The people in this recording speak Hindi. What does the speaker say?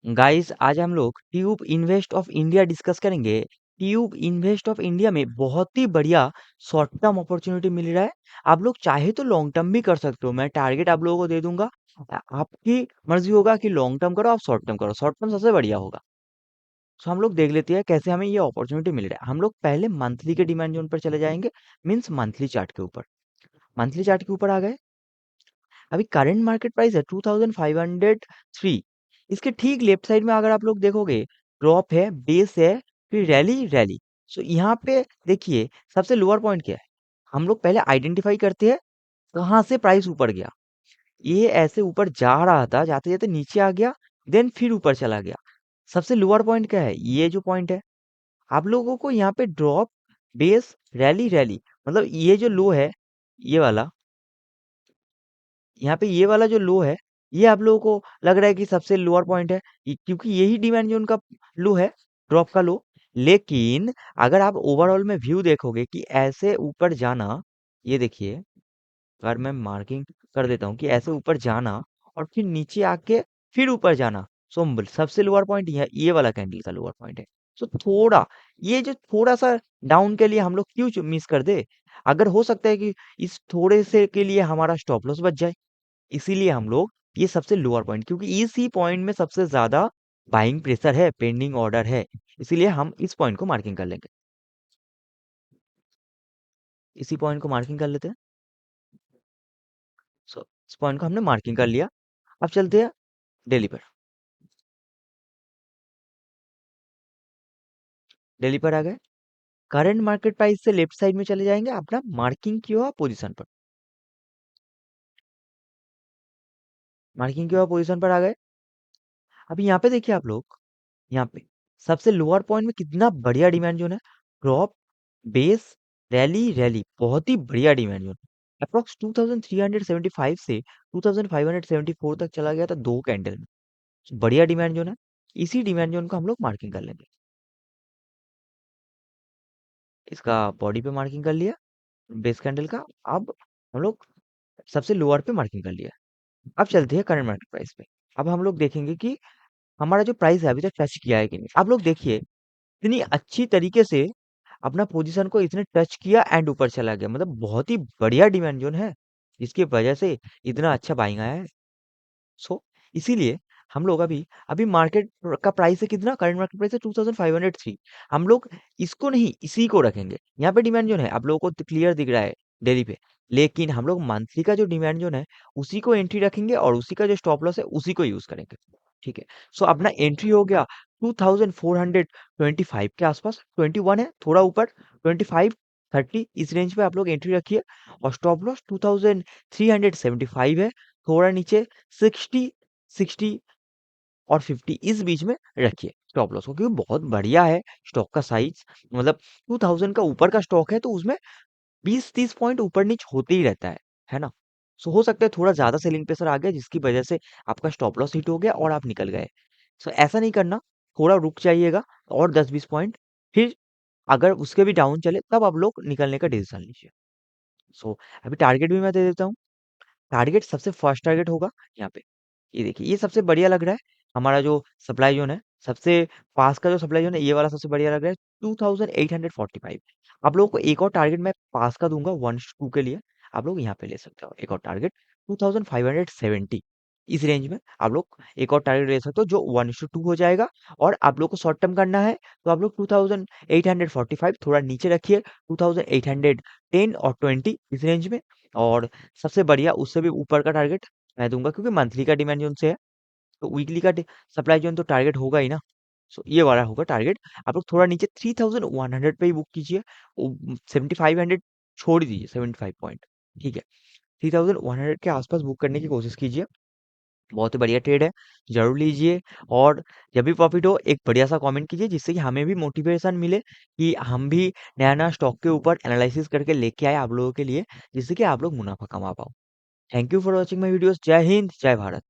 गाइस आज हम लोग tube invest of India discuss करेंगे। ट्यूब इन्वेस्ट ऑफ इंडिया में बहुत ही बढ़िया शॉर्ट टर्म अपॉर्चुनिटी मिल रहा है। आप लोग चाहे तो लॉन्ग टर्म भी कर सकते हो। मैं टारगेट आप लोगों को दे दूंगा। आपकी मर्जी होगा कि लॉन्ग टर्म करो आप शॉर्ट टर्म करो। शॉर्ट टर्म सबसे बढ़िया होगा। तो हम लोग देख लेते हैं कैसे हमें ये अपॉर्चुनिटी मिल रहा है। हम लोग पहले मंथली के डिमांड जोन पर चले जाएंगे। मीन्स मंथली चार्ट के ऊपर। मंथली चार्ट के ऊपर आ गए। अभी करंट मार्केट प्राइस है 2503। इसके ठीक लेफ्ट साइड में अगर आप लोग देखोगे ड्रॉप है, बेस है, फिर रैली रैली। सो यहाँ पे देखिए सबसे लोअर पॉइंट क्या है। हम लोग पहले आइडेंटिफाई करते हैं कहाँ से प्राइस ऊपर गया। ये ऐसे ऊपर जा रहा था, जाते जाते नीचे आ गया, देन फिर ऊपर चला गया। सबसे लोअर पॉइंट क्या है, ये जो पॉइंट है। आप लोगों को यहाँ पे ड्रॉप, बेस, रैली रैली, मतलब ये जो लो है, ये वाला, यहाँ पे ये वाला जो लो है, ये आप लोगों को लग रहा है कि सबसे लोअर पॉइंट है। क्योंकि यही डिमांड जोन का लो है, ड्रॉप का लो। लेकिन अगर आप ओवरऑल में व्यू देखोगे कि ऐसे ऊपर जाना, ये देखिए, अगर मैं मार्किंग कर देता हूँ कि ऐसे ऊपर जाना और फिर नीचे आके फिर ऊपर जाना। सो सबसे लोअर पॉइंट ये वाला कैंडल का लोअर पॉइंट है। सो थोड़ा, ये जो थोड़ा सा डाउन के लिए हम लोग क्यों मिस कर दे। अगर हो सकता है कि इस थोड़े से के लिए हमारा स्टॉप लॉस बच जाए, इसीलिए हम लोग ये सबसे लोअर पॉइंट, क्योंकि इसी पॉइंट में सबसे ज्यादा बाइंग प्रेशर है, पेंडिंग ऑर्डर है, इसीलिए हम इस पॉइंट को मार्किंग कर लेंगे। इसी पॉइंट को मार्किंग कर लेते हैं। सो इस पॉइंट को हमने मार्किंग कर लिया। अब चलते हैं डेली पर। डेली पर आ गए। करंट मार्केट प्राइस से लेफ्ट साइड में चले जाएंगे अपना मार्किंग किया हुआ पोजीशन पर। मार्किंग किया हुआ पोजीशन पर आ गए। अभी यहाँ पे देखिए आप लोग, यहाँ पे सबसे लोअर पॉइंट में कितना बढ़िया डिमांड जोन है। ड्रॉप, बेस, रैली रैली, बहुत ही बढ़िया डिमांड जोन। अप्रोक्स 2375 से 2574 तक चला गया था 2 कैंडल में। बढ़िया डिमांड जोन है। इसी डिमांड जोन को हम लोग मार्किंग कर लेंगे। इसका बॉडी पे मार्किंग कर लिया, बेस कैंडल का। अब हम लोग सबसे लोअर पे मार्किंग कर लिया। अब चलते हैं करंट मार्केट प्राइस पे। अब हम लोग देखेंगे कि हमारा जो प्राइस है अभी तक टच किया है कि नहीं। आप लोग देखिए इतनी अच्छी तरीके से अपना पोजीशन को इसने टच किया एंड ऊपर चला गया। मतलब बहुत ही बढ़िया डिमांड जोन है, जिसकी वजह से इतना अच्छा बाइंग आया है। सो इसीलिए हम लोग अभी अभी मार्केट का प्राइस है कितना, करंट मार्केट प्राइस है 2503। हम लोग इसको नहीं, इसी को रखेंगे। यहाँ पे डिमांड जोन है आप लोगों को क्लियर दिख रहा है डेली पे। लेकिन हम लोग मंथली का जो डिमांड जोन है उसी को एंट्री रखेंगे और उसी का जो स्टॉप लॉस है उसी को यूज करेंगे। ठीक है। सो अपना एंट्री हो गया 2425 के आसपास। 21 है थोड़ा ऊपर, 2530 इस रेंज पे आप लोग एंट्री रखिए। और स्टॉप लॉस 2375 है, थोड़ा नीचे 60, 60 और 50 इस बीच में रखिए स्टॉप लॉस को, क्योंकि बहुत बढ़िया है स्टॉक का साइज। मतलब 2000 का ऊपर का स्टॉक है तो उसमें 20-30 पॉइंट ऊपर नीच होते ही रहता है ना। सो हो सकता है थोड़ा ज्यादा सेलिंग प्रेशर आ गया जिसकी वजह से आपका स्टॉप लॉस हिट हो गया और आप निकल गए। सो ऐसा नहीं करना, थोड़ा रुक जाइएगा और 10-20 पॉइंट, फिर अगर उसके भी डाउन चले तब आप लोग निकलने का डिसीजन लीजिए। सो अभी टारगेट भी मैं दे देता हूँ। टारगेट सबसे फर्स्ट टारगेट होगा यहाँ पे। ये देखिए ये सबसे बढ़िया लग रहा है। हमारा जो सप्लाई जोन है, सबसे पास का जो सप्लाई जोन है, ये वाला सबसे बढ़िया लग रहा है 2845। आप लोगों को एक और टारगेट मैं पास का दूंगा 1:2 के लिए। आप लोग यहाँ पे ले सकते हो एक और टारगेट 2570। इस रेंज में आप लोग एक और टारगेट ले सकते हो जो 1:2 हो जाएगा। और आप लोग को शॉर्ट टर्म करना है तो आप लोग 2845 थोड़ा नीचे रखिए, 2810 और 20 इस रेंज में। और सबसे बढ़िया उससे भी ऊपर का टारगेट मैं दूंगा, क्योंकि मंथली का डिमांड जोन से है तो वीकली का सप्लाई जोन तो टारगेट होगा ही ना। सो ये वाला होगा टारगेट। आप लोग थोड़ा नीचे 3100 पे ही बुक कीजिए। 7500 छोड़ ही दीजिए, 75 पॉइंट। ठीक है। 3100 के आसपास बुक करने की कोशिश कीजिए। बहुत ही बढ़िया ट्रेड है, जरूर लीजिए। और जब भी प्रॉफिट हो एक बढ़िया सा कमेंट कीजिए, जिससे कि हमें भी मोटिवेशन मिले कि हम भी नया नया स्टॉक के ऊपर एनालिसिस करके लेके आए आप लोगों के लिए, जिससे कि आप लोग मुनाफा कमा पाओ। Thank you for watching my videos. जय हिंद, जय भारत।